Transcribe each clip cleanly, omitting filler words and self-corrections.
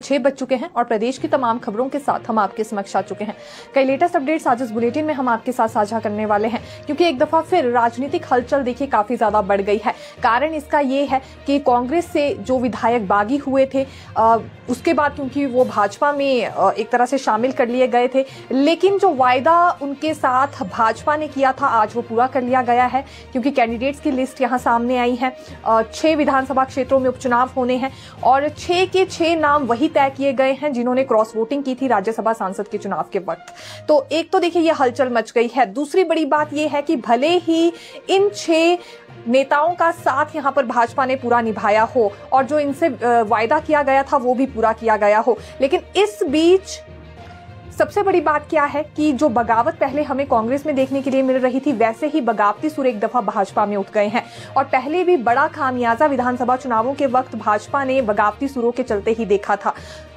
6 बज चुके हैं और प्रदेश की तमाम खबरों के साथ हम आपके समक्ष आ चुके हैं। कई लेटेस्ट अपडेट्स आज इस बुलेटिन में हम आपके साथ साझा करने वाले हैं, क्योंकि एक दफा फिर राजनीतिक हलचल देखिए काफी ज्यादा बढ़ गई है। कारण इसका ये है कि कांग्रेस से जो विधायक बागी हुए थे उसके बाद क्योंकि वो भाजपा में एक तरह से शामिल कर लिए गए थे, लेकिन जो वायदा उनके साथ भाजपा ने किया था आज वो पूरा कर लिया गया है, क्योंकि कैंडिडेट्स की लिस्ट यहाँ सामने आई है। 6 विधानसभा क्षेत्रों में उपचुनाव होने हैं और 6 के 6 नाम वही तय किए गए हैं जिन्होंने क्रॉस वोटिंग की थी राज्यसभा सांसद के चुनाव के वक्त। तो एक तो देखिए ये हलचल मच गई है। दूसरी बड़ी बात ये है कि भले ही इन 6 नेताओं का साथ यहां पर भाजपा ने पूरा निभाया हो और जो इनसे वायदा किया गया था वो भी पूरा किया गया हो, लेकिन इस बीच सबसे बड़ी बात क्या है कि जो बगावत पहले हमें कांग्रेस में देखने के लिए मिल रही थी, वैसे ही बगावती सुर एक दफा भाजपा में उठ गए हैं। और पहले भी बड़ा खामियाजा विधानसभा चुनावों के वक्त भाजपा ने बगावती सुरों के चलते ही देखा था।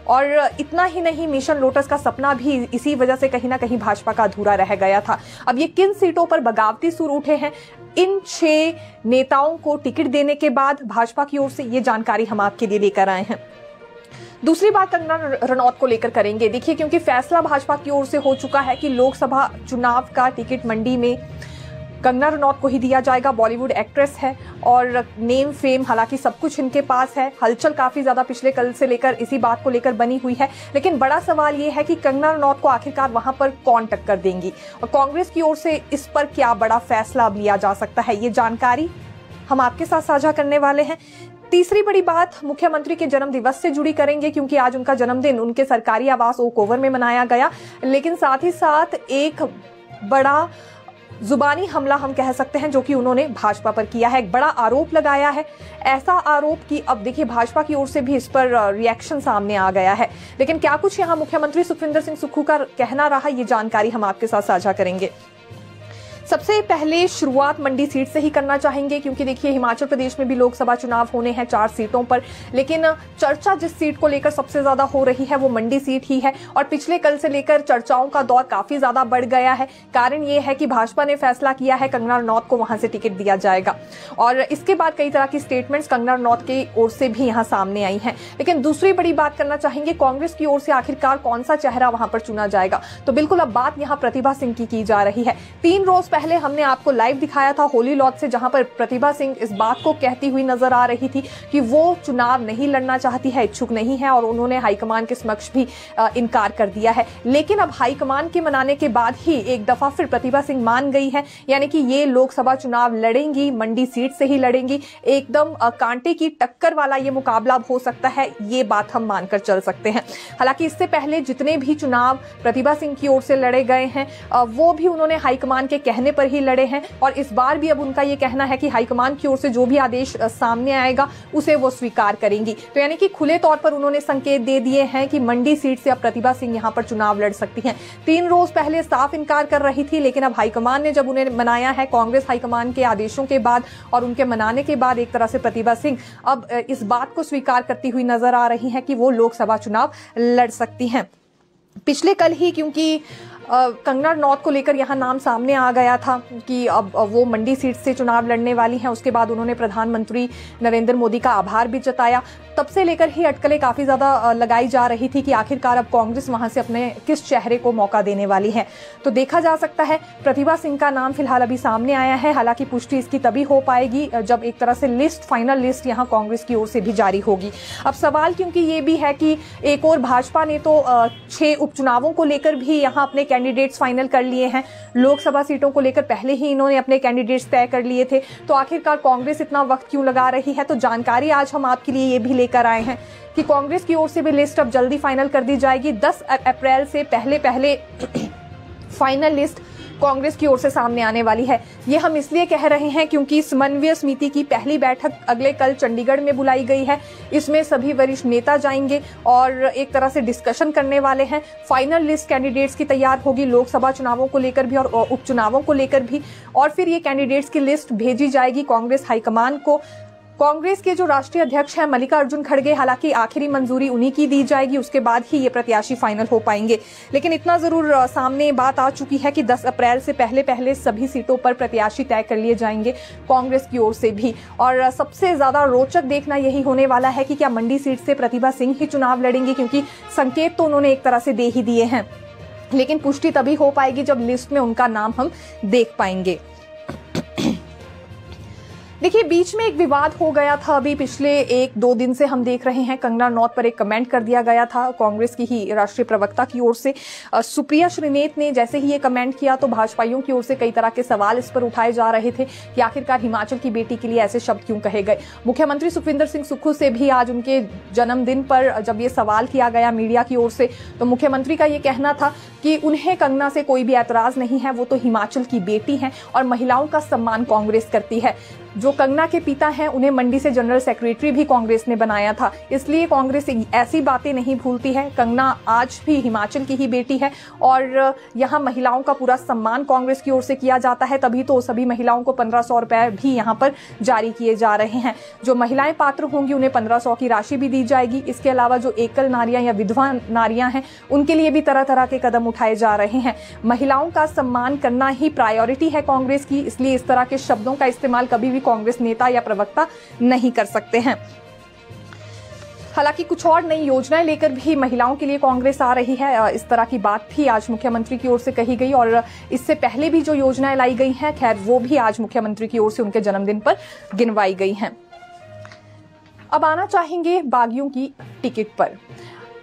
और इतना ही नहीं, मिशन लोटस का सपना भी इसी वजह से कहीं ना कहीं भाजपा का अधूरा रह गया था। अब ये किन सीटों पर बगावती सुर उठे हैं, इन 6 नेताओं को टिकट देने के बाद भाजपा की ओर से ये जानकारी हम आपके लिए लेकर आए हैं। दूसरी बात कंगना रनौत को लेकर करेंगे। देखिए, क्योंकि फैसला भाजपा की ओर से हो चुका है कि लोकसभा चुनाव का टिकट मंडी में कंगना रनौत को ही दिया जाएगा। बॉलीवुड एक्ट्रेस है और नेम फेम हालांकि सब कुछ इनके पास है। हलचल काफी ज्यादा पिछले कल से लेकर इसी बात को लेकर बनी हुई है, लेकिन बड़ा सवाल ये है कि कंगना रनौत को आखिरकार वहां पर कौन टक्कर देंगी और कांग्रेस की ओर से इस पर क्या बड़ा फैसला अब लिया जा सकता है, ये जानकारी हम आपके साथ साझा करने वाले हैं। तीसरी बड़ी बात मुख्यमंत्री के जन्म दिवस से जुड़ी करेंगे, क्योंकि आज उनका जन्मदिन उनके सरकारी आवास ओक ओवर में मनाया गया, लेकिन साथ ही साथ एक बड़ा जुबानी हमला हम कह सकते हैं जो कि उन्होंने भाजपा पर किया है। एक बड़ा आरोप लगाया है, ऐसा आरोप कि अब देखिए भाजपा की ओर से भी इस पर रिएक्शन सामने आ गया है। लेकिन क्या कुछ यहाँ मुख्यमंत्री सुखविंदर सिंह सुक्खू का कहना रहा, ये जानकारी हम आपके साथ साझा करेंगे। सबसे पहले शुरुआत मंडी सीट से ही करना चाहेंगे, क्योंकि देखिए हिमाचल प्रदेश में भी लोकसभा चुनाव होने हैं 4 सीटों पर, लेकिन चर्चा जिस सीट को लेकर सबसे ज्यादा हो रही है वो मंडी सीट ही है। और पिछले कल से लेकर चर्चाओं का दौर काफी ज्यादा बढ़ गया है। कारण ये है कि भाजपा ने फैसला किया है कंगना रनौत को वहां से टिकट दिया जाएगा और इसके बाद कई तरह की स्टेटमेंट्स कंगना रनौत की ओर से भी यहाँ सामने आई हैं। लेकिन दूसरी बड़ी बात करना चाहेंगे, कांग्रेस की ओर से आखिरकार कौन सा चेहरा वहां पर चुना जाएगा। तो बिल्कुल अब बात यहाँ प्रतिभा सिंह की जा रही है। 3 रोज पहले हमने आपको लाइव दिखाया था होली लॉज से, जहां पर प्रतिभा सिंह इस बात को कहती हुई नजर आ रही थी कि वो चुनाव नहीं लड़ना चाहती है, इच्छुक नहीं है, और उन्होंने हाईकमान के समक्ष भी इनकार कर दिया है। लेकिन अब हाईकमान के मनाने के बाद ही एक दफा फिर प्रतिभा सिंह मान गई है, यानी कि ये लोकसभा चुनाव लड़ेंगी, मंडी सीट से ही लड़ेंगी। एकदम कांटे की टक्कर वाला ये मुकाबला हो सकता है, ये बात हम मानकर चल सकते हैं। हालांकि इससे पहले जितने भी चुनाव प्रतिभा सिंह की ओर से लड़े गए हैं वो भी उन्होंने हाईकमान के कहने पर ही लड़े हैं, और इस बार भी अब उनका ये कहना है कि हाईकमान की ओर से जो भी आदेश सामने आएगा उसे वो स्वीकार करेंगी। तो यानी कि खुले तौर पर उन्होंने संकेत दे दिए हैं कि मंडी सीट से अब प्रतिभा सिंह यहां पर चुनाव लड़ सकती हैं। 3 रोज पहले साफ इनकार कर रही थी, लेकिन अब हाईकमान ने जब उन्हें मनाया है, कांग्रेस हाईकमान के आदेशों के बाद और उनके मनाने के बाद एक तरह से प्रतिभा सिंह अब इस बात को स्वीकार करती हुई नजर आ रही है कि वो लोकसभा चुनाव लड़ सकती हैं। पिछले कल ही क्योंकि कंगना रनौत को लेकर यहाँ नाम सामने आ गया था कि अब वो मंडी सीट से चुनाव लड़ने वाली हैं, उसके बाद उन्होंने प्रधानमंत्री नरेंद्र मोदी का आभार भी जताया। तब से लेकर ही अटकलें काफी ज्यादा लगाई जा रही थी कि आखिरकार अब कांग्रेस वहां से अपने किस चेहरे को मौका देने वाली है। तो देखा जा सकता है प्रतिभा सिंह का नाम फिलहाल अभी सामने आया है। हालांकि पुष्टि इसकी तभी हो पाएगी जब एक तरह से लिस्ट, फाइनल लिस्ट यहाँ कांग्रेस की ओर से भी जारी होगी। अब सवाल क्योंकि ये भी है कि एक और भाजपा ने तो 6 उपचुनावों को लेकर भी यहाँ अपने कैंडिडेट्स फाइनल कर लिए हैं। लोकसभा सीटों को लेकर पहले ही इन्होंने अपने कैंडिडेट्स तय कर लिए थे। तो आखिरकार कांग्रेस इतना वक्त क्यों लगा रही है? तो जानकारी आज हम आपके लिए ये भी लेकर आए हैं कि कांग्रेस की ओर से भी लिस्ट अब जल्दी फाइनल कर दी जाएगी। 10 अप्रैल से पहले फाइनल लिस्ट कांग्रेस की ओर से सामने आने वाली है। ये हम इसलिए कह रहे हैं क्योंकि समन्वय समिति की पहली बैठक अगले कल चंडीगढ़ में बुलाई गई है। इसमें सभी वरिष्ठ नेता जाएंगे और एक तरह से डिस्कशन करने वाले हैं। फाइनल लिस्ट कैंडिडेट्स की तैयार होगी, लोकसभा चुनावों को लेकर भी और उपचुनावों को लेकर भी, और फिर ये कैंडिडेट्स की लिस्ट भेजी जाएगी कांग्रेस हाईकमान को। कांग्रेस के जो राष्ट्रीय अध्यक्ष हैं मल्लिकार्जुन खड़गे, हालांकि आखिरी मंजूरी उन्हीं की दी जाएगी, उसके बाद ही ये प्रत्याशी फाइनल हो पाएंगे। लेकिन इतना जरूर सामने बात आ चुकी है कि 10 अप्रैल से पहले सभी सीटों पर प्रत्याशी तय कर लिए जाएंगे कांग्रेस की ओर से भी। और सबसे ज्यादा रोचक देखना यही होने वाला है कि क्या मंडी सीट से प्रतिभा सिंह ही चुनाव लड़ेंगे, क्योंकि संकेत तो उन्होंने एक तरह से दे ही दिए हैं, लेकिन पुष्टि तभी हो पाएगी जब लिस्ट में उनका नाम हम देख पाएंगे। देखिए, बीच में एक विवाद हो गया था, अभी पिछले 1-2 दिन से हम देख रहे हैं। कंगना रनौत पर एक कमेंट कर दिया गया था कांग्रेस की ही राष्ट्रीय प्रवक्ता की ओर से। सुप्रिया श्रीनेत ने जैसे ही ये कमेंट किया तो भाजपाइयों की ओर से कई तरह के सवाल इस पर उठाए जा रहे थे कि आखिरकार हिमाचल की बेटी के लिए ऐसे शब्द क्यों कहे गए। मुख्यमंत्री सुखविंदर सिंह सुक्खू से भी आज उनके जन्मदिन पर जब ये सवाल किया गया मीडिया की ओर से, तो मुख्यमंत्री का ये कहना था कि उन्हें कंगना से कोई भी ऐतराज नहीं है, वो तो हिमाचल की बेटी हैं और महिलाओं का सम्मान कांग्रेस करती है। जो कंगना के पिता हैं उन्हें मंडी से जनरल सेक्रेटरी भी कांग्रेस ने बनाया था, इसलिए कांग्रेस ऐसी बातें नहीं भूलती है। कंगना आज भी हिमाचल की ही बेटी है और यहाँ महिलाओं का पूरा सम्मान कांग्रेस की ओर से किया जाता है, तभी तो सभी महिलाओं को 1500 रुपए भी यहाँ पर जारी किए जा रहे हैं। जो महिलाएं पात्र होंगी उन्हें 1500 की राशि भी दी जाएगी। इसके अलावा जो एकल नारियां या विधवा नारियां हैं उनके लिए भी तरह तरह के कदम उठाए जा रहे हैं। महिलाओं का सम्मान करना ही प्रायोरिटी है कांग्रेस की, इसलिए इस तरह के शब्दों का इस्तेमाल कभी भी कांग्रेस नेता या प्रवक्ता नहीं कर सकते हैं। हालांकि कुछ और नई योजनाएं लेकर भी महिलाओं के लिए कांग्रेस आ रही है, इस तरह की बात भी आज मुख्यमंत्री की ओर से कही गई और इससे पहले भी जो योजनाएं लाई गई हैं, खैर वो भी आज मुख्यमंत्री की ओर से उनके जन्मदिन पर गिनवाई गई हैं। अब आना चाहेंगे बागियों की टिकट पर।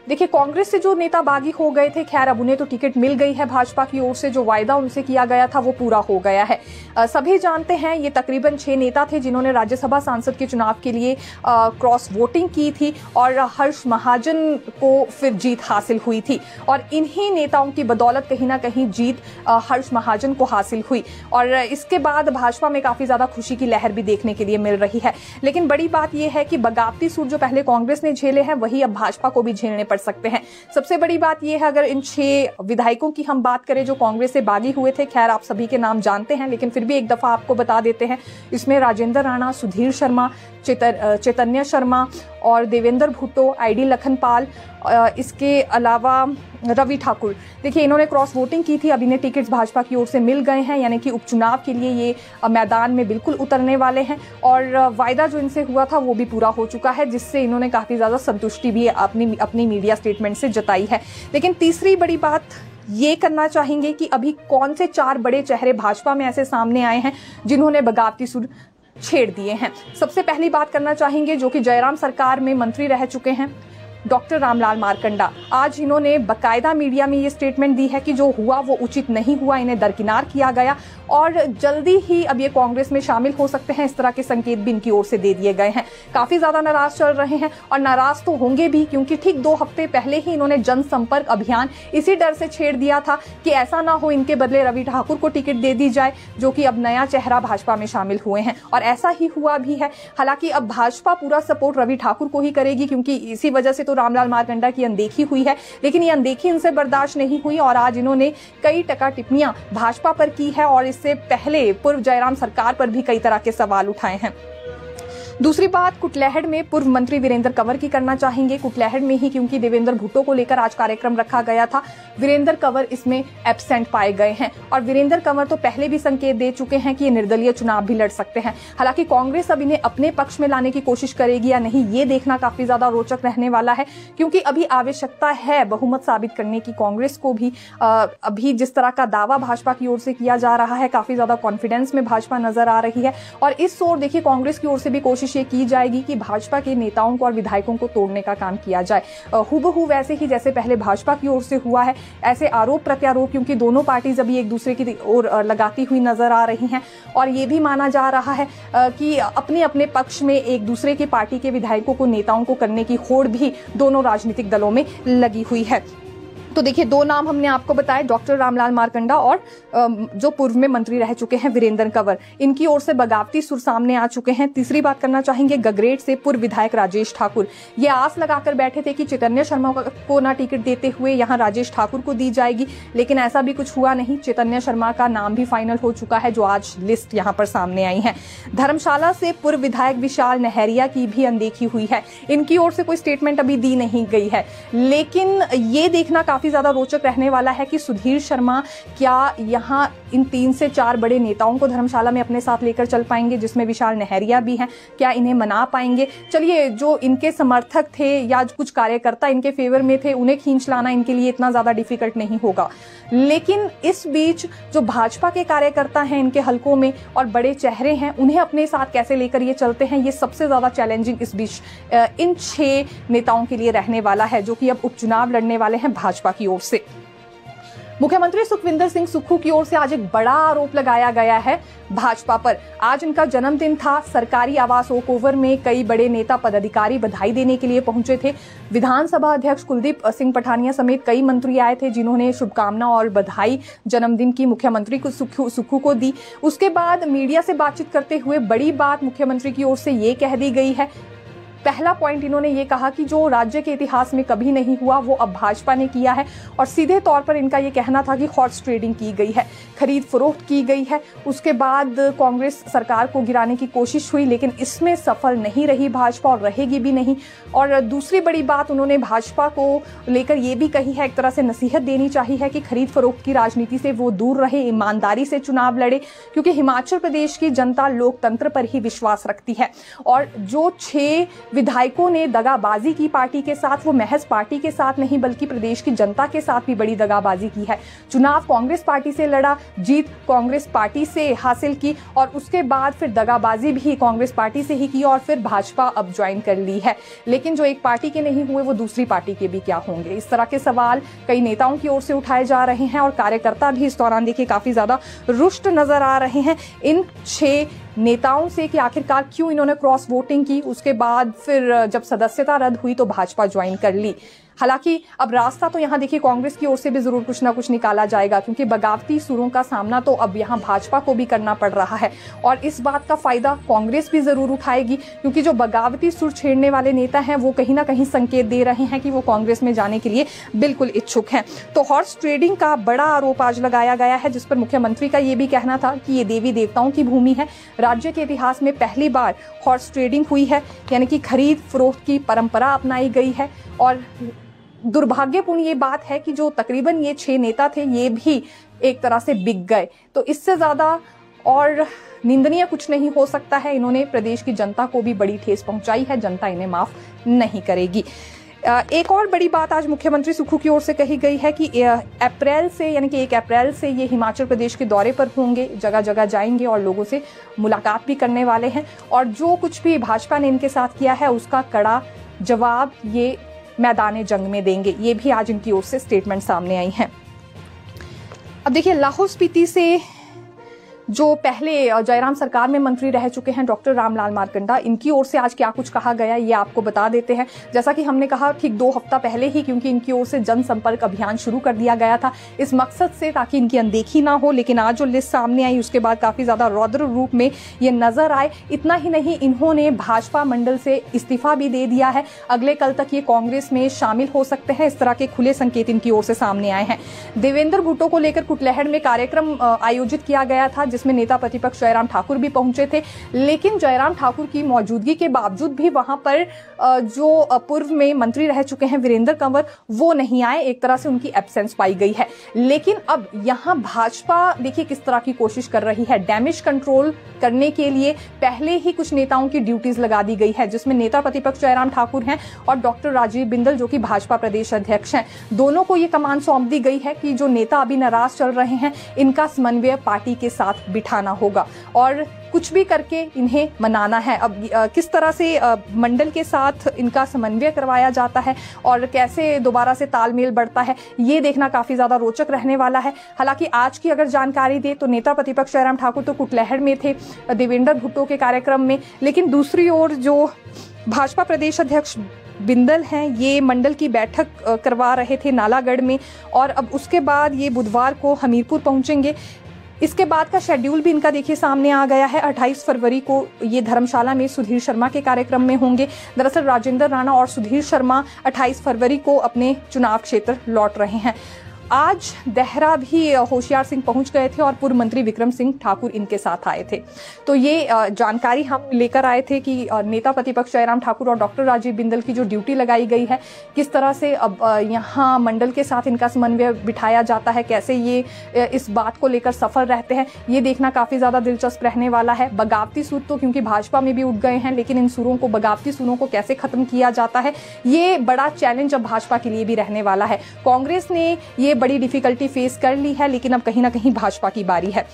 देखिए, कांग्रेस से जो नेता बागी हो गए थे, खैर अब उन्हें तो टिकट मिल गई है। भाजपा की ओर से जो वायदा उनसे किया गया था वो पूरा हो गया है। सभी जानते हैं ये तकरीबन 6 नेता थे जिन्होंने राज्यसभा सांसद के चुनाव के लिए क्रॉस वोटिंग की थी और हर्ष महाजन को फिर जीत हासिल हुई थी और इन्हीं नेताओं की बदौलत कहीं ना कहीं जीत हर्ष महाजन को हासिल हुई और इसके बाद भाजपा में काफी ज्यादा खुशी की लहर भी देखने के लिए मिल रही है। लेकिन बड़ी बात यह है कि बगावती सूर जो पहले कांग्रेस ने झेले हैं वही अब भाजपा को भी झेलने पड़ सकते हैं। सबसे बड़ी बात यह है, अगर इन 6 विधायकों की हम बात करें जो कांग्रेस से बागी हुए थे, खैर आप सभी के नाम जानते हैं लेकिन फिर भी एक दफा आपको बता देते हैं। इसमें राजेंद्र राणा, सुधीर शर्मा, चैतन्य शर्मा और देवेंद्र भुट्टो, आईडी लखनपाल, इसके अलावा रवि ठाकुर। देखिए, इन्होंने क्रॉस वोटिंग की थी, अब इन्हें टिकट्स भाजपा की ओर से मिल गए हैं, यानी कि उपचुनाव के लिए ये मैदान में बिल्कुल उतरने वाले हैं और वायदा जो इनसे हुआ था वो भी पूरा हो चुका है, जिससे इन्होंने काफी ज्यादा संतुष्टि भी अपनी मीडिया स्टेटमेंट से जताई है। लेकिन तीसरी बड़ी बात ये करना चाहेंगे कि अभी कौन से 4 बड़े चेहरे भाजपा में ऐसे सामने आए हैं जिन्होंने बगावती सुर छेड़ दिए हैं। सबसे पहली बात करना चाहेंगे जो कि जयराम सरकार में मंत्री रह चुके हैं, डॉक्टर रामलाल मारकंडा। आज इन्होंने बकायदा मीडिया में ये स्टेटमेंट दी है कि जो हुआ वो उचित नहीं हुआ, इन्हें दरकिनार किया गया और जल्दी ही अब ये कांग्रेस में शामिल हो सकते हैं, इस तरह के संकेत भी इनकी ओर से दे दिए गए हैं। काफी ज्यादा नाराज चल रहे हैं और नाराज तो होंगे भी, क्योंकि ठीक 2 हफ्ते पहले ही इन्होंने जनसंपर्क अभियान इसी डर से छेड़ दिया था कि ऐसा ना हो इनके बदले रवि ठाकुर को टिकट दे दी जाए, जो कि अब नया चेहरा भाजपा में शामिल हुए हैं और ऐसा ही हुआ भी है। हालांकि अब भाजपा पूरा सपोर्ट रवि ठाकुर को ही करेगी, क्योंकि इसी वजह से तो रामलाल मारकंडा की अनदेखी हुई है, लेकिन ये अनदेखी इनसे बर्दाश्त नहीं हुई और आज इन्होंने कई टका टिप्पणियां भाजपा पर की है और इससे पहले पूर्व जयराम सरकार पर भी कई तरह के सवाल उठाए हैं। दूसरी बात कुटलैहड़ में पूर्व मंत्री वीरेंद्र कंवर की करना चाहेंगे, कुटलैहड़ में ही, क्योंकि देवेंद्र भुट्टो को लेकर आज कार्यक्रम रखा गया था। वीरेंद्र कंवर इसमें एब्सेंट पाए गए हैं और वीरेंद्र कंवर तो पहले भी संकेत दे चुके हैं कि ये निर्दलीय चुनाव भी लड़ सकते हैं। हालांकि कांग्रेस अब इन्हें अपने पक्ष में लाने की कोशिश करेगी या नहीं, ये देखना काफी ज्यादा रोचक रहने वाला है, क्योंकि अभी आवश्यकता है बहुमत साबित करने की कांग्रेस को भी। अभी जिस तरह का दावा भाजपा की ओर से किया जा रहा है, काफी ज्यादा कॉन्फिडेंस में भाजपा नजर आ रही है और इस ओर देखिए कांग्रेस की ओर से भी कोशिश ये की जाएगी कि भाजपा के नेताओं को और विधायकों को तोड़ने का काम किया जाए, हूबहू वैसे ही जैसे पहले भाजपा की ओर से हुआ है। ऐसे आरोप प्रत्यारोप, क्योंकि दोनों पार्टीज अभी एक दूसरे की ओर लगाती हुई नजर आ रही हैं और ये भी माना जा रहा है कि अपने अपने पक्ष में एक दूसरे की पार्टी के विधायकों को, नेताओं को करने की होड़ भी दोनों राजनीतिक दलों में लगी हुई है। तो देखिए, दो नाम हमने आपको बताए, डॉक्टर रामलाल मारकंडा और जो पूर्व में मंत्री रह चुके हैं वीरेंद्र कंवर। इनकी ओर से बगावती सुर सामने आ चुके हैं। तीसरी बात करना चाहेंगे गगरेट से पूर्व विधायक राजेश ठाकुर। ये आस लगाकर बैठे थे कि चैतन्य शर्मा को ना टिकट देते हुए यहाँ राजेश ठाकुर को दी जाएगी, लेकिन ऐसा भी कुछ हुआ नहीं। चैतन्य शर्मा का नाम भी फाइनल हो चुका है, जो आज लिस्ट यहाँ पर सामने आई है। धर्मशाला से पूर्व विधायक विशाल नहरिया की भी अनदेखी हुई है। इनकी ओर से कोई स्टेटमेंट अभी दी नहीं गई है, लेकिन ये देखना काफी ज्यादा रोचक रहने वाला है कि सुधीर शर्मा क्या यहाँ इन 3 से 4 बड़े नेताओं को धर्मशाला में अपने साथ लेकर चल पाएंगे, जिसमें विशाल नहरिया भी हैं। क्या इन्हें मना पाएंगे? चलिए, जो इनके समर्थक थे या कुछ कार्यकर्ता इनके फेवर में थे, उन्हें खींच लाना इनके लिए इतना ज्यादा डिफिकल्ट नहीं होगा। लेकिन इस बीच जो भाजपा के कार्यकर्ता हैं इनके हलकों में और बड़े चेहरे हैं, उन्हें अपने साथ कैसे लेकर ये चलते हैं, ये सबसे ज्यादा चैलेंजिंग इस बीच इन 6 नेताओं के लिए रहने वाला है, जो कि अब उपचुनाव लड़ने वाले हैं भाजपा की ओर से। मुख्यमंत्री सुखविंदर सिंह सुक्खू की ओर से आज एक बड़ा आरोप लगाया गया है भाजपा पर। आज इनका जन्मदिन था। सरकारी आवास ओक ओवर में कई बड़े नेता पदाधिकारी बधाई देने के लिए पहुंचे थे। विधानसभा अध्यक्ष कुलदीप सिंह पठानिया समेत कई मंत्री आए थे, जिन्होंने शुभकामना और बधाई जन्मदिन की मुख्यमंत्री को सुक्खू को दी। उसके बाद मीडिया से बातचीत करते हुए बड़ी बात मुख्यमंत्री की ओर से ये कह दी गई है। पहला पॉइंट इन्होंने ये कहा कि जो राज्य के इतिहास में कभी नहीं हुआ वो अब भाजपा ने किया है, और सीधे तौर पर इनका ये कहना था कि हॉर्स ट्रेडिंग की गई है, खरीद फरोख्त की गई है। उसके बाद कांग्रेस सरकार को गिराने की कोशिश हुई, लेकिन इसमें सफल नहीं रही भाजपा और रहेगी भी नहीं। और दूसरी बड़ी बात उन्होंने भाजपा को लेकर ये भी कही है, एक तरह से नसीहत देनी चाहिए है कि खरीद फरोख्त की राजनीति से वो दूर रहे, ईमानदारी से चुनाव लड़े, क्योंकि हिमाचल प्रदेश की जनता लोकतंत्र पर ही विश्वास रखती है। और जो 6 विधायकों ने दगाबाजी की पार्टी के साथ, वो महज पार्टी के साथ नहीं बल्कि प्रदेश की जनता के साथ भी बड़ी दगाबाजी की है। चुनाव कांग्रेस पार्टी से लड़ा, जीत कांग्रेस पार्टी से हासिल की, और उसके बाद फिर दगाबाजी भी कांग्रेस पार्टी से ही की, और फिर भाजपा अब ज्वाइन कर ली है। लेकिन जो एक पार्टी के नहीं हुए वो दूसरी पार्टी के भी क्या होंगे? इस तरह के सवाल कई नेताओं की ओर से उठाए जा रहे हैं, और कार्यकर्ता भी इस दौरान देखिए काफी ज्यादा रुष्ट नजर आ रहे हैं इन 6 नेताओं से कि आखिरकार क्यों इन्होंने क्रॉस वोटिंग की। उसके बाद फिर जब सदस्यता रद्द हुई तो भाजपा ज्वाइन कर ली। हालांकि अब रास्ता तो यहाँ देखिए कांग्रेस की ओर से भी जरूर कुछ ना कुछ निकाला जाएगा, क्योंकि बगावती सुरों का सामना तो अब यहाँ भाजपा को भी करना पड़ रहा है, और इस बात का फायदा कांग्रेस भी जरूर उठाएगी, क्योंकि जो बगावती सुर छेड़ने वाले नेता हैं वो कहीं ना कहीं संकेत दे रहे हैं कि वो कांग्रेस में जाने के लिए बिल्कुल इच्छुक हैं। तो हॉर्स ट्रेडिंग का बड़ा आरोप आज लगाया गया है, जिस पर मुख्यमंत्री का ये भी कहना था कि ये देवी देवताओं की भूमि है। राज्य के इतिहास में पहली बार हॉर्स ट्रेडिंग हुई है, यानी कि खरीद फरोख्त की परंपरा अपनाई गई है। और दुर्भाग्यपूर्ण ये बात है कि जो तकरीबन ये 6 नेता थे ये भी एक तरह से बिक गए। तो इससे ज्यादा और निंदनीय कुछ नहीं हो सकता है। इन्होंने प्रदेश की जनता को भी बड़ी ठेस पहुंचाई है, जनता इन्हें माफ नहीं करेगी। एक और बड़ी बात आज मुख्यमंत्री सुक्खू की ओर से कही गई है कि अप्रैल से, यानी कि 1 अप्रैल से ये हिमाचल प्रदेश के दौरे पर होंगे, जगह जगह जाएंगे और लोगों से मुलाकात भी करने वाले हैं, और जो कुछ भी भाजपा ने इनके साथ किया है उसका कड़ा जवाब ये मैदान जंग में देंगे। ये भी आज इनकी ओर से स्टेटमेंट सामने आई हैं। अब देखिए, लाहौल स्पीति से जो पहले जयराम सरकार में मंत्री रह चुके हैं डॉक्टर रामलाल मारकंडा, इनकी ओर से आज क्या कुछ कहा गया ये आपको बता देते हैं। जैसा कि हमने कहा ठीक 2 हफ्ता पहले ही, क्योंकि इनकी ओर से जनसंपर्क अभियान शुरू कर दिया गया था इस मकसद से ताकि इनकी अनदेखी ना हो। लेकिन आज जो लिस्ट सामने आई उसके बाद काफी ज्यादा रौद्र रूप में ये नजर आए। इतना ही नहीं, इन्होंने भाजपा मंडल से इस्तीफा भी दे दिया है। अगले कल तक ये कांग्रेस में शामिल हो सकते हैं। इस तरह के खुले संकेत इनकी ओर से सामने आए हैं। देवेंद्र भुट्टो को लेकर कुटलैहड़ में कार्यक्रम आयोजित किया गया था, जिसमें नेता प्रतिपक्ष जयराम ठाकुर भी पहुंचे थे। लेकिन जयराम ठाकुर की मौजूदगी के बावजूद भी वहां पर जो पूर्व में मंत्री रह चुके हैं वीरेंद्र कंवर, वो नहीं आए। एक तरह से उनकी एब्सेंस पाई गई है। लेकिन अब यहां भाजपा देखिए किस तरह की कोशिश कर रही है। डैमेज कंट्रोल करने के लिए पहले ही कुछ नेताओं की ड्यूटीज लगा दी गई है, जिसमें नेता प्रतिपक्ष जयराम ठाकुर हैं और डॉक्टर राजीव बिंदल जो कि भाजपा प्रदेश अध्यक्ष हैं। दोनों को ये कमान सौंप दी गई है कि जो नेता अभी नाराज चल रहे हैं इनका समन्वय पार्टी के साथ बिठाना होगा और कुछ भी करके इन्हें मनाना है। अब किस तरह से मंडल के साथ इनका समन्वय करवाया जाता है और कैसे दोबारा से तालमेल बढ़ता है, ये देखना काफी ज्यादा रोचक रहने वाला है। हालांकि आज की अगर जानकारी दे तो नेता प्रतिपक्ष जयराम ठाकुर तो कुटलैहड़ में थे देवेंद्र भुट्टो के कार्यक्रम में, लेकिन दूसरी ओर जो भाजपा प्रदेश अध्यक्ष बिंदल हैं, ये मंडल की बैठक करवा रहे थे नालागढ़ में, और अब उसके बाद ये बुधवार को हमीरपुर पहुंचेंगे। इसके बाद का शेड्यूल भी इनका देखिए सामने आ गया है। 28 फरवरी को ये धर्मशाला में सुधीर शर्मा के कार्यक्रम में होंगे। दरअसल राजेंद्र राणा और सुधीर शर्मा 28 फरवरी को अपने चुनाव क्षेत्र लौट रहे हैं। आज देहरा भी होशियार सिंह पहुंच गए थे और पूर्व मंत्री विक्रम सिंह ठाकुर इनके साथ आए थे। तो ये जानकारी हम लेकर आए थे कि नेता प्रतिपक्ष जयराम ठाकुर और डॉक्टर राजीव बिंदल की जो ड्यूटी लगाई गई है, किस तरह से अब यहाँ मंडल के साथ इनका समन्वय बिठाया जाता है, कैसे ये इस बात को लेकर सफल रहते हैं, ये देखना काफ़ी ज़्यादा दिलचस्प रहने वाला है। बगावती सुर तो क्योंकि भाजपा में भी उठ गए हैं, लेकिन इन सुरों को, बगावती सुरों को कैसे खत्म किया जाता है, ये बड़ा चैलेंज अब भाजपा के लिए भी रहने वाला है। कांग्रेस ने ये बड़ी डिफिकल्टी फेस कर ली है, लेकिन अब कहीं ना कहीं भाजपा की बारी है।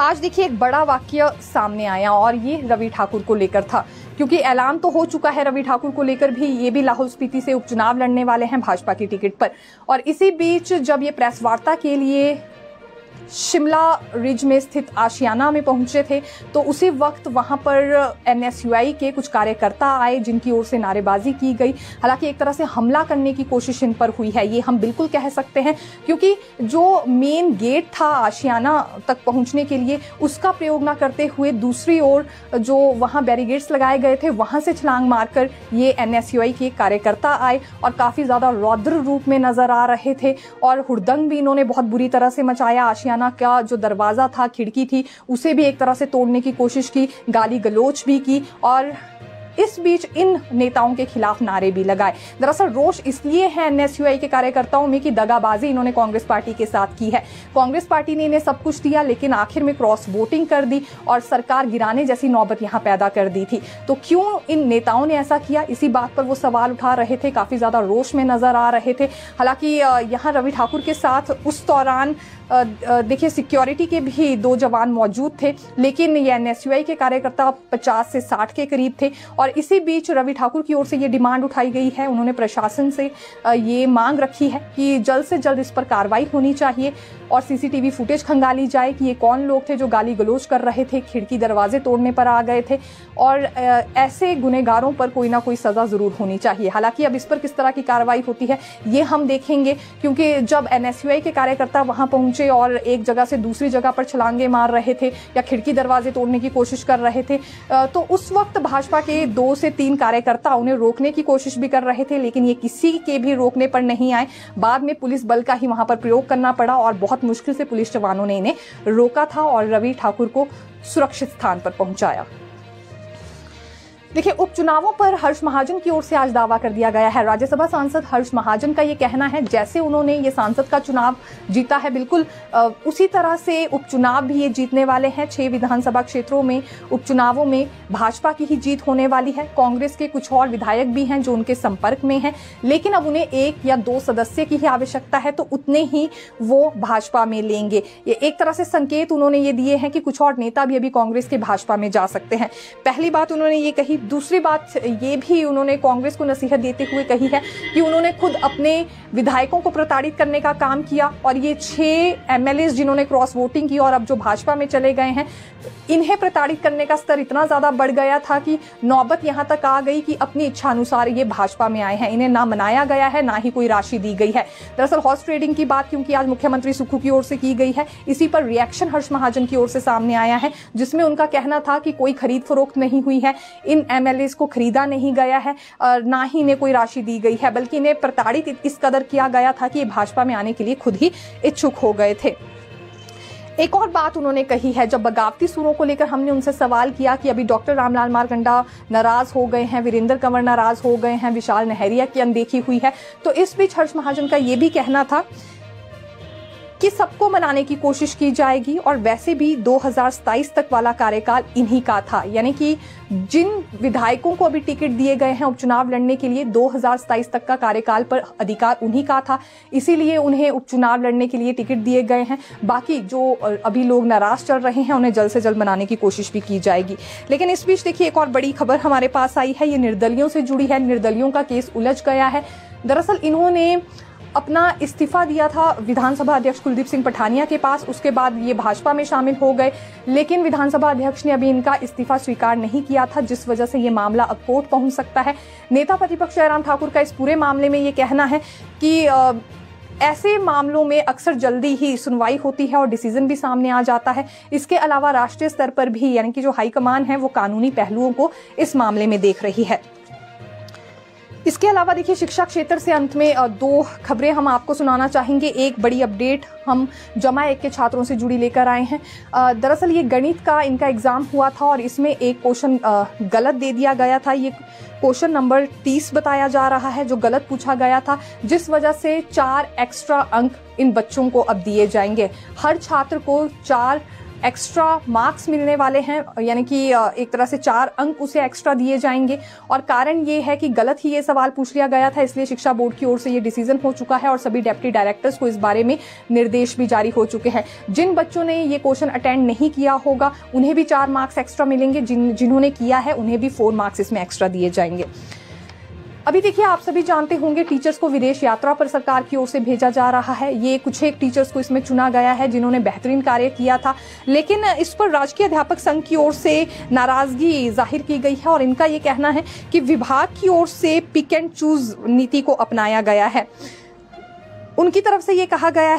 आज देखिए एक बड़ा वाक्य सामने आया और ये रवि ठाकुर को लेकर था, क्योंकि ऐलान तो हो चुका है रवि ठाकुर को लेकर भी, ये भी लाहौल स्पीति से उपचुनाव लड़ने वाले हैं भाजपा की टिकट पर। और इसी बीच जब ये प्रेस वार्ता के लिए शिमला रिज में स्थित आशियाना में पहुंचे थे, तो उसी वक्त वहां पर एनएसयूआई के कुछ कार्यकर्ता आए जिनकी ओर से नारेबाजी की गई। हालांकि एक तरह से हमला करने की कोशिश इन पर हुई है, ये हम बिल्कुल कह सकते हैं, क्योंकि जो मेन गेट था आशियाना तक पहुंचने के लिए, उसका प्रयोग ना करते हुए दूसरी ओर जो वहां बैरिगेड्स लगाए गए थे, वहां से छलांग मारकर ये एनएसयूआई के कार्यकर्ता आए और काफी ज्यादा रौद्र रूप में नजर आ रहे थे और हुड़दंग भी इन्होंने बहुत बुरी तरह से मचाया। आशियाना का जो दरवाजा था, खिड़की थी, उसे भी एक तरह से तोड़ने की कोशिश की, गाली गलोच भी की और इस बीच इन नेताओं के खिलाफ नारे भी लगाए। दरअसल रोष इसलिए है एनएसयूआई के कार्यकर्ताओं में कि दगाबाजी इन्होंने कांग्रेस पार्टी के साथ की है। कांग्रेस पार्टी ने इन्हें सब कुछ दिया, लेकिन आखिर में क्रॉस वोटिंग कर दी और सरकार गिराने जैसी नौबत यहां पैदा कर दी थी। तो क्यों इन नेताओं ने ऐसा किया, इसी बात पर वो सवाल उठा रहे थे, काफी ज्यादा रोष में नजर आ रहे थे। हालांकि यहाँ रवि ठाकुर के साथ उस दौरान देखिए सिक्योरिटी के भी 2 जवान मौजूद थे, लेकिन ये एनएसयूआई के कार्यकर्ता 50 से 60 के करीब थे। और इसी बीच रवि ठाकुर की ओर से ये डिमांड उठाई गई है, उन्होंने प्रशासन से ये मांग रखी है कि जल्द से जल्द इस पर कार्रवाई होनी चाहिए और सीसीटीवी फुटेज खंगाली जाए कि ये कौन लोग थे जो गाली गलौज कर रहे थे, खिड़की दरवाजे तोड़ने पर आ गए थे, और ऐसे गुनहगारों पर कोई ना कोई सजा जरूर होनी चाहिए। हालांकि अब इस पर किस तरह की कार्रवाई होती है ये हम देखेंगे, क्योंकि जब एनएसयूआई के कार्यकर्ता वहां पहुंचे और एक जगह से दूसरी जगह पर छलांगे मार रहे थे या खिड़की दरवाजे तोड़ने की कोशिश कर रहे थे, तो उस वक्त भाजपा के 2 से 3 कार्यकर्ता उन्हें रोकने की कोशिश भी कर रहे थे, लेकिन ये किसी के भी रोकने पर नहीं आए। बाद में पुलिस बल का ही वहां पर प्रयोग करना पड़ा और बहुत मुश्किल से पुलिस जवानों ने इन्हें रोका था और रवि ठाकुर को सुरक्षित स्थान पर पहुंचाया। देखिए उपचुनावों पर हर्ष महाजन की ओर से आज दावा कर दिया गया है। राज्यसभा सांसद हर्ष महाजन का ये कहना है, जैसे उन्होंने ये सांसद का चुनाव जीता है, बिल्कुल उसी तरह से उपचुनाव भी ये जीतने वाले हैं। 6 विधानसभा क्षेत्रों में उपचुनावों में भाजपा की ही जीत होने वाली है। कांग्रेस के कुछ और विधायक भी हैं जो उनके संपर्क में हैं, लेकिन अब उन्हें 1 या 2 सदस्य की ही आवश्यकता है, तो उतने ही वो भाजपा में लेंगे। ये एक तरह से संकेत उन्होंने ये दिए हैं कि कुछ और नेता भी अभी कांग्रेस के भाजपा में जा सकते हैं। पहली बात उन्होंने ये कही। दूसरी बात ये भी उन्होंने कांग्रेस को नसीहत देते हुए कही है कि उन्होंने खुद अपने विधायकों को प्रताड़ित करने का काम किया और ये 6 एमएलए जिन्होंने क्रॉस वोटिंग की और अब जो भाजपा में चले गए हैं, इन्हें प्रताड़ित करने का स्तर इतना ज्यादा बढ़ गया था कि नौबत यहां तक आ गई कि अपनी इच्छा अनुसार ये भाजपा में आए हैं। इन्हें ना मनाया गया है, ना ही कोई राशि दी गई है। दरअसल हॉर्स ट्रेडिंग की बात क्योंकि आज मुख्यमंत्री सुक्खू की ओर से की गई है, इसी पर रिएक्शन हर्ष महाजन की ओर से सामने आया है, जिसमें उनका कहना था कि कोई खरीद फरोख्त नहीं हुई है, इन एमएलए को खरीदा नहीं गया है, ना ही इन्हें कोई राशि दी गई है, बल्कि इन्हें प्रताड़ित इस कदर किया गया था कि ये भाजपा में आने के लिए खुद ही इच्छुक हो गए थे। एक और बात उन्होंने कही है, जब बगावती सुरों को लेकर हमने उनसे सवाल किया कि अभी डॉक्टर रामलाल मारकंडा नाराज हो गए हैं, वीरेंद्र कंवर नाराज हो गए हैं, विशाल नहरिया की अनदेखी हुई है, तो इस बीच हर्ष महाजन का ये भी कहना था कि सबको मनाने की कोशिश की जाएगी और वैसे भी 2027 तक वाला कार्यकाल इन्हीं का था। यानी कि जिन विधायकों को अभी टिकट दिए गए हैं उपचुनाव लड़ने के लिए, 2027 तक का कार्यकाल पर अधिकार उन्हीं का था, इसीलिए उन्हें उपचुनाव लड़ने के लिए टिकट दिए गए हैं। बाकी जो अभी लोग नाराज चल रहे हैं उन्हें जल्द से जल्द मनाने की कोशिश भी की जाएगी। लेकिन इस बीच देखिए एक और बड़ी खबर हमारे पास आई है, ये निर्दलियों से जुड़ी है। निर्दलियों का केस उलझ गया है। दरअसल इन्होंने अपना इस्तीफा दिया था विधानसभा अध्यक्ष कुलदीप सिंह पठानिया के पास। उसके बाद ये भाजपा में शामिल हो गए, लेकिन विधानसभा अध्यक्ष ने अभी इनका इस्तीफा स्वीकार नहीं किया था, जिस वजह से ये मामला अब कोर्ट पहुंच सकता है। नेता प्रतिपक्ष जयराम ठाकुर का इस पूरे मामले में ये कहना है कि ऐसे मामलों में अक्सर जल्दी ही सुनवाई होती है और डिसीजन भी सामने आ जाता है। इसके अलावा राष्ट्रीय स्तर पर भी यानी कि जो हाईकमान है वो कानूनी पहलुओं को इस मामले में देख रही है। इसके अलावा देखिए, शिक्षा क्षेत्र से अंत में दो खबरें हम आपको सुनाना चाहेंगे। एक बड़ी अपडेट हम जमा 1 के छात्रों से जुड़ी लेकर आए हैं। दरअसल ये गणित का इनका एग्जाम हुआ था और इसमें एक क्वेश्चन गलत दे दिया गया था। ये क्वेश्चन नंबर 30 बताया जा रहा है जो गलत पूछा गया था, जिस वजह से 4 एक्स्ट्रा अंक इन बच्चों को अब दिए जाएंगे। हर छात्र को 4 एक्स्ट्रा मार्क्स मिलने वाले हैं, यानी कि एक तरह से 4 अंक उसे एक्स्ट्रा दिए जाएंगे। और कारण ये है कि गलत ही ये सवाल पूछ लिया गया था, इसलिए शिक्षा बोर्ड की ओर से ये डिसीजन हो चुका है और सभी डेप्यूटी डायरेक्टर्स को इस बारे में निर्देश भी जारी हो चुके हैं। जिन बच्चों ने ये क्वेश्चन अटेंड नहीं किया होगा उन्हें भी 4 मार्क्स एक्स्ट्रा मिलेंगे, जिन्होंने किया है उन्हें भी 4 मार्क्स इसमें एक्स्ट्रा दिए जाएंगे। अभी देखिए, आप सभी जानते होंगे टीचर्स को विदेश यात्रा पर सरकार की ओर से भेजा जा रहा है। ये कुछ एक टीचर्स को इसमें चुना गया है जिन्होंने बेहतरीन कार्य किया था, लेकिन इस पर राजकीय अध्यापक संघ की ओर से नाराजगी जाहिर की गई है और इनका ये कहना है कि विभाग की ओर से पिक एंड चूज नीति को अपनाया गया है। उनकी तरफ से ये कहा गया है